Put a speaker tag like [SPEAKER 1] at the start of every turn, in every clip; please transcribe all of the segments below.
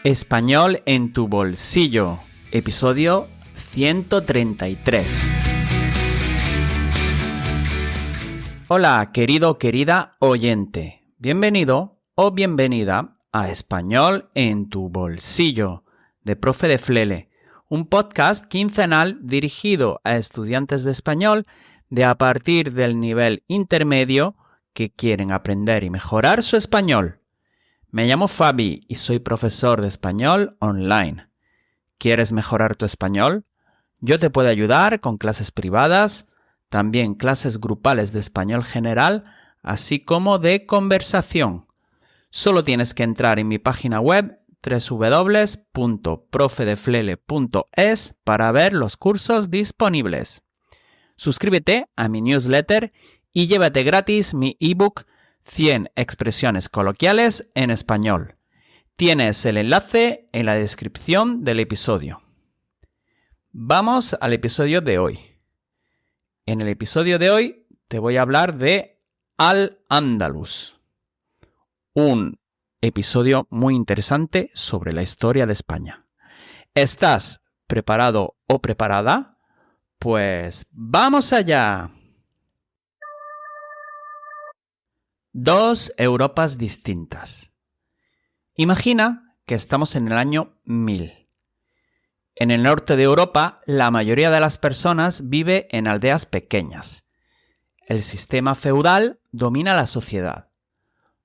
[SPEAKER 1] Español en tu bolsillo, episodio 133. Hola, querido, querida oyente. Bienvenido o bienvenida a Español en tu bolsillo, de Profe de Flele, un podcast quincenal dirigido a estudiantes de español de a partir del nivel intermedio que quieren aprender y mejorar su español. Me llamo Fabi y soy profesor de español online. ¿Quieres mejorar tu español? Yo te puedo ayudar con clases privadas, también clases grupales de español general, así como de conversación. Solo tienes que entrar en mi página web www.profedeflele.es para ver los cursos disponibles. Suscríbete a mi newsletter y llévate gratis mi ebook 100 expresiones coloquiales en español. Tienes el enlace en la descripción del episodio. Vamos al episodio de hoy. En el episodio de hoy te voy a hablar de Al-Ándalus, un episodio muy interesante sobre la historia de España. ¿Estás preparado o preparada? Pues ¡vamos allá! Dos Europas distintas. Imagina que estamos en el año 1000. En el norte de Europa, la mayoría de las personas vive en aldeas pequeñas. El sistema feudal domina la sociedad.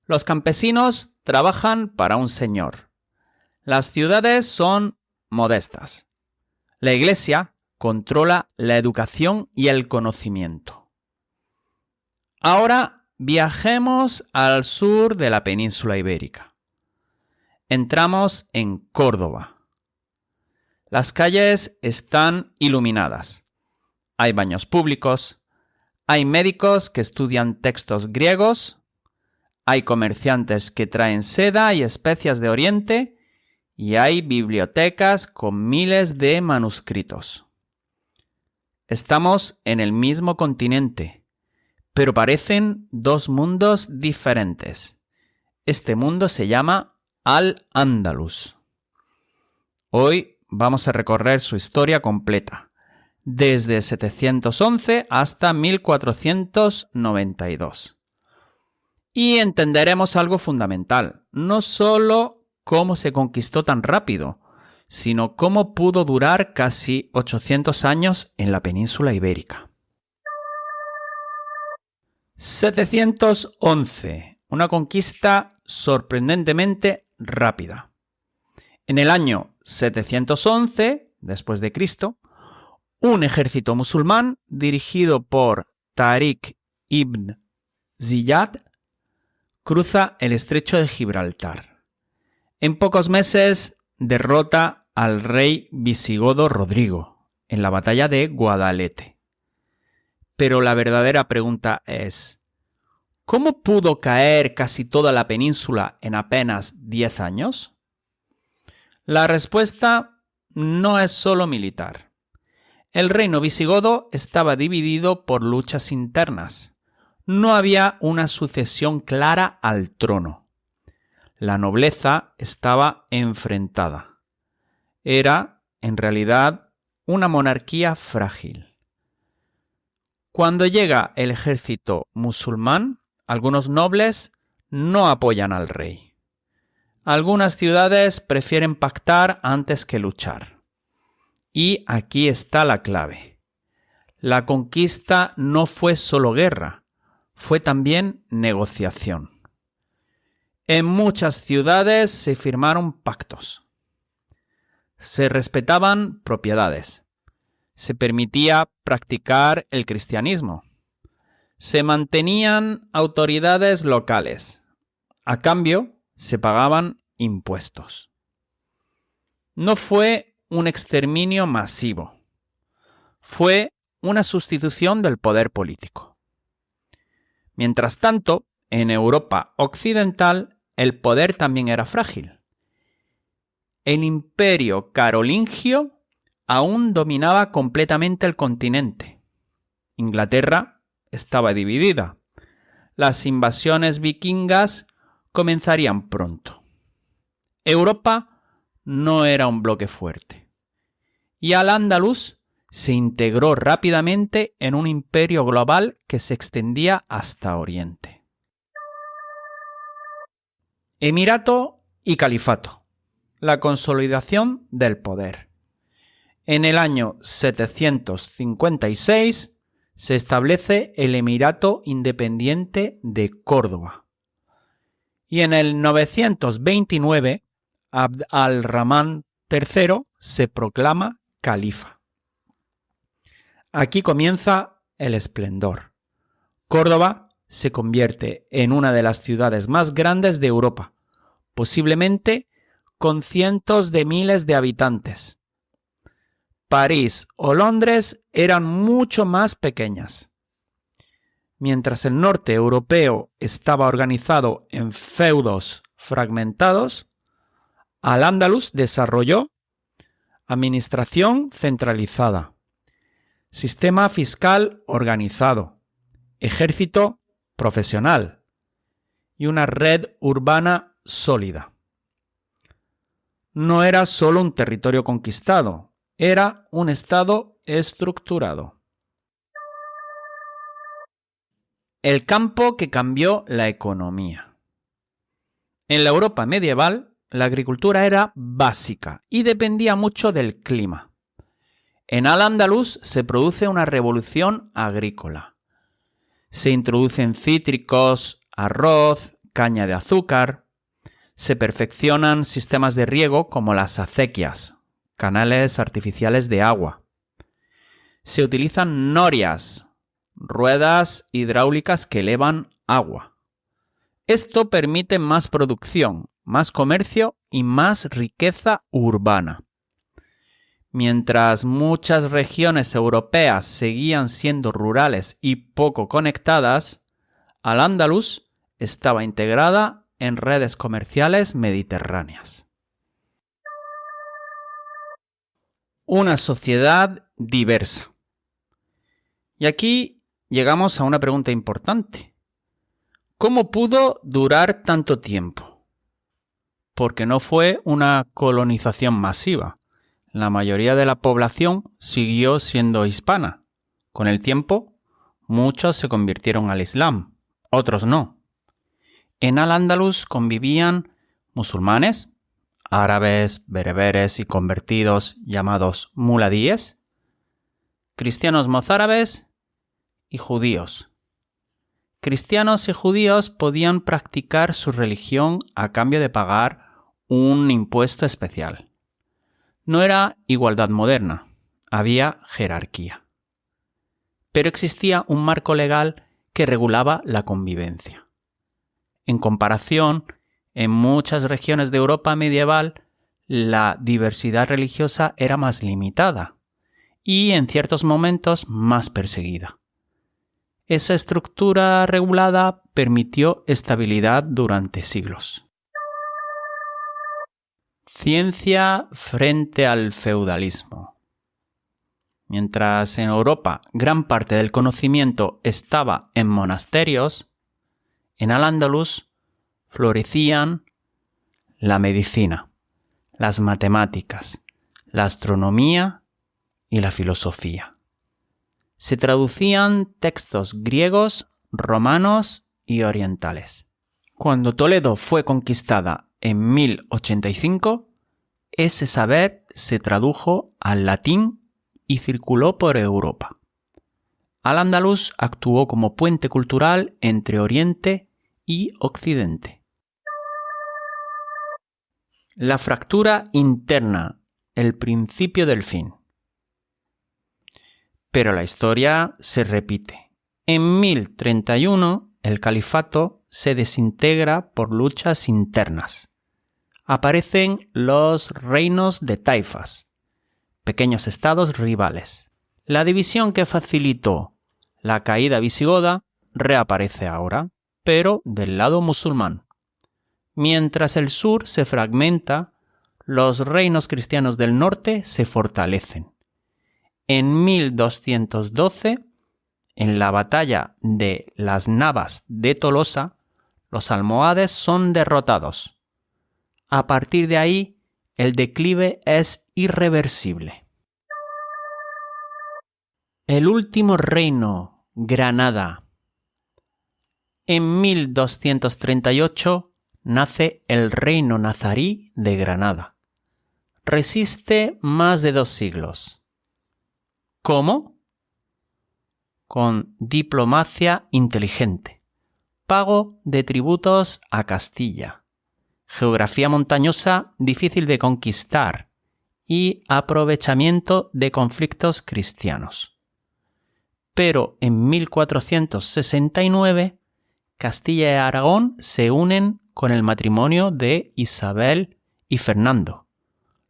[SPEAKER 1] Los campesinos trabajan para un señor. Las ciudades son modestas. La Iglesia controla la educación y el conocimiento. Ahora viajemos al sur de la península ibérica. Entramos en Córdoba. Las calles están iluminadas. Hay baños públicos. Hay médicos que estudian textos griegos. Hay comerciantes que traen seda y especias de Oriente. Y hay bibliotecas con miles de manuscritos. Estamos en el mismo continente, pero parecen dos mundos diferentes. Este mundo se llama Al-Ándalus. Hoy vamos a recorrer su historia completa, desde 711 hasta 1492. Y entenderemos algo fundamental, no solo cómo se conquistó tan rápido, sino cómo pudo durar casi 800 años en la península ibérica. 711, una conquista sorprendentemente rápida. En el año 711, después de Cristo, un ejército musulmán dirigido por Tariq ibn Ziyad cruza el estrecho de Gibraltar. En pocos meses derrota al rey visigodo Rodrigo en la batalla de Guadalete. Pero la verdadera pregunta es, ¿cómo pudo caer casi toda la península en apenas 10 años? La respuesta no es solo militar. El reino visigodo estaba dividido por luchas internas. No había una sucesión clara al trono. La nobleza estaba enfrentada. Era, en realidad, una monarquía frágil. Cuando llega el ejército musulmán, algunos nobles no apoyan al rey. Algunas ciudades prefieren pactar antes que luchar. Y aquí está la clave. La conquista no fue solo guerra, fue también negociación. En muchas ciudades se firmaron pactos. Se respetaban propiedades. Se permitía practicar el cristianismo. Se mantenían autoridades locales. A cambio, se pagaban impuestos. No fue un exterminio masivo. Fue una sustitución del poder político. Mientras tanto, en Europa occidental, el poder también era frágil. El imperio carolingio aún dominaba completamente el continente. Inglaterra estaba dividida. Las invasiones vikingas comenzarían pronto. Europa no era un bloque fuerte. Y Al-Ándalus se integró rápidamente en un imperio global que se extendía hasta Oriente. Emirato y califato. La consolidación del poder. En el año 756 se establece el Emirato Independiente de Córdoba. Y en el 929 Abd al-Rahman III se proclama califa. Aquí comienza el esplendor. Córdoba se convierte en una de las ciudades más grandes de Europa, posiblemente con cientos de miles de habitantes. París o Londres eran mucho más pequeñas. Mientras el norte europeo estaba organizado en feudos fragmentados, Al-Ándalus desarrolló administración centralizada, sistema fiscal organizado, ejército profesional y una red urbana sólida. No era solo un territorio conquistado, era un estado estructurado. El campo que cambió la economía. En la Europa medieval, la agricultura era básica y dependía mucho del clima. En Al-Ándalus se produce una revolución agrícola. Se introducen cítricos, arroz, caña de azúcar. Se perfeccionan sistemas de riego como las acequias, canales artificiales de agua. Se utilizan norias, ruedas hidráulicas que elevan agua. Esto permite más producción, más comercio y más riqueza urbana. Mientras muchas regiones europeas seguían siendo rurales y poco conectadas, Al-Ándalus estaba integrada en redes comerciales mediterráneas. Una sociedad diversa. Y aquí llegamos a una pregunta importante. ¿Cómo pudo durar tanto tiempo? Porque no fue una colonización masiva. La mayoría de la población siguió siendo hispana. Con el tiempo, muchos se convirtieron al Islam, otros no. En Al-Ándalus convivían musulmanes, árabes, bereberes y convertidos llamados muladíes, cristianos mozárabes y judíos. Cristianos y judíos podían practicar su religión a cambio de pagar un impuesto especial. No era igualdad moderna, había jerarquía. Pero existía un marco legal que regulaba la convivencia. En comparación, en muchas regiones de Europa medieval, la diversidad religiosa era más limitada y, en ciertos momentos, más perseguida. Esa estructura regulada permitió estabilidad durante siglos. Ciencia frente al feudalismo. Mientras en Europa gran parte del conocimiento estaba en monasterios, en Al-Ándalus florecían la medicina, las matemáticas, la astronomía y la filosofía. Se traducían textos griegos, romanos y orientales. Cuando Toledo fue conquistada en 1085, ese saber se tradujo al latín y circuló por Europa. Al-Ándalus actuó como puente cultural entre Oriente y Occidente. La fractura interna, el principio del fin. Pero la historia se repite. En 1031, el califato se desintegra por luchas internas. Aparecen los reinos de taifas, pequeños estados rivales. La división que facilitó la caída visigoda reaparece ahora, pero del lado musulmán. Mientras el sur se fragmenta, los reinos cristianos del norte se fortalecen. En 1212, en la batalla de las Navas de Tolosa, los almohades son derrotados. A partir de ahí el declive es irreversible. El último reino, Granada. En 1238 nace el reino nazarí de Granada. Resiste más de 2 siglos. ¿Cómo? Con diplomacia inteligente, pago de tributos a Castilla, geografía montañosa difícil de conquistar y aprovechamiento de conflictos cristianos. Pero en 1469, Castilla y Aragón se unen con el matrimonio de Isabel y Fernando,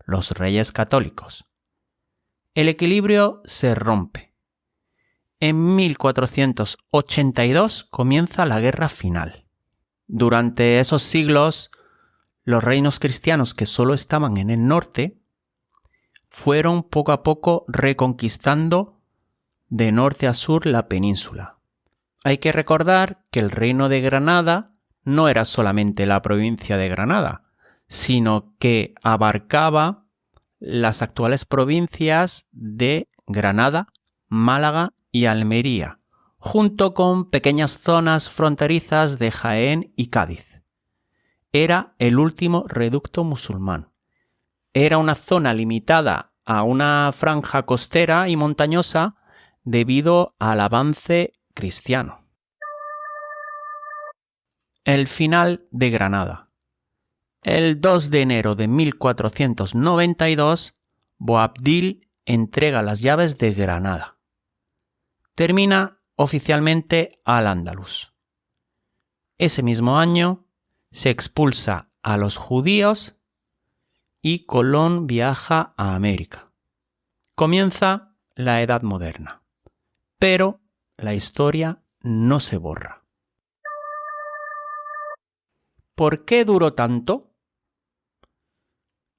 [SPEAKER 1] los reyes católicos. El equilibrio se rompe. En 1482 comienza la guerra final. Durante esos siglos, los reinos cristianos que solo estaban en el norte fueron poco a poco reconquistando de norte a sur la península. Hay que recordar que el reino de Granada no era solamente la provincia de Granada, sino que abarcaba las actuales provincias de Granada, Málaga y Almería, junto con pequeñas zonas fronterizas de Jaén y Cádiz. Era el último reducto musulmán. Era una zona limitada a una franja costera y montañosa debido al avance cristiano. El final de Granada. El 2 de enero de 1492, Boabdil entrega las llaves de Granada. Termina oficialmente Al-Ándalus. Ese mismo año se expulsa a los judíos y Colón viaja a América. Comienza la Edad Moderna, pero la historia no se borra. ¿Por qué duró tanto?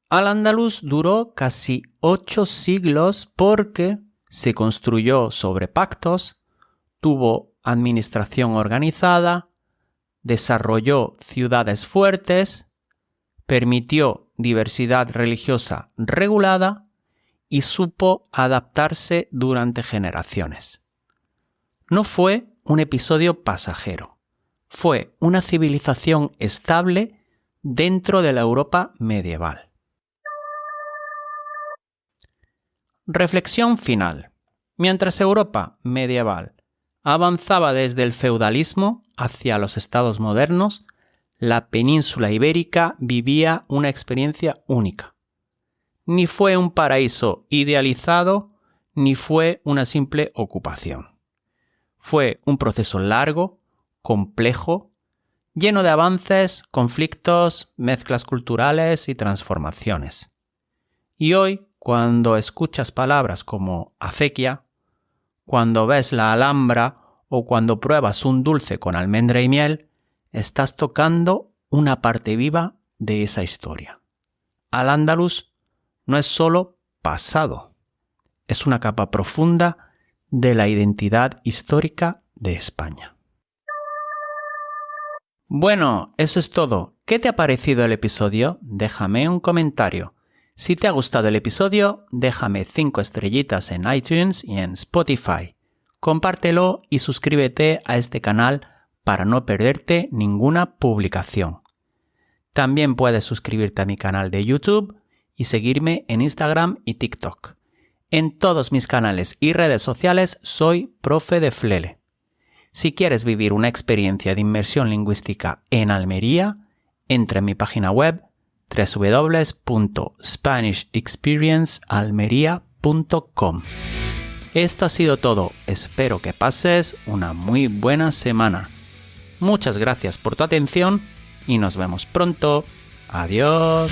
[SPEAKER 1] Al-Ándalus duró casi 8 siglos porque se construyó sobre pactos, tuvo administración organizada, desarrolló ciudades fuertes, permitió diversidad religiosa regulada y supo adaptarse durante generaciones. No fue un episodio pasajero, fue una civilización estable dentro de la Europa medieval. Reflexión final. Mientras Europa medieval avanzaba desde el feudalismo hacia los estados modernos, la península ibérica vivía una experiencia única. Ni fue un paraíso idealizado, ni fue una simple ocupación. Fue un proceso largo, complejo, lleno de avances, conflictos, mezclas culturales y transformaciones. Y hoy, cuando escuchas palabras como acequia, cuando ves la Alhambra o cuando pruebas un dulce con almendra y miel, estás tocando una parte viva de esa historia. Al-Ándalus no es solo pasado, es una capa profunda de la identidad histórica de España. Bueno, eso es todo. ¿Qué te ha parecido el episodio? Déjame un comentario. Si te ha gustado el episodio, déjame 5 estrellitas en iTunes y en Spotify. Compártelo y suscríbete a este canal para no perderte ninguna publicación. También puedes suscribirte a mi canal de YouTube y seguirme en Instagram y TikTok. En todos mis canales y redes sociales soy Profe de Flele. Si quieres vivir una experiencia de inmersión lingüística en Almería, entra en mi página web www.spanishexperiencealmeria.com. Esto ha sido todo. Espero que pases una muy buena semana. Muchas gracias por tu atención y nos vemos pronto. Adiós.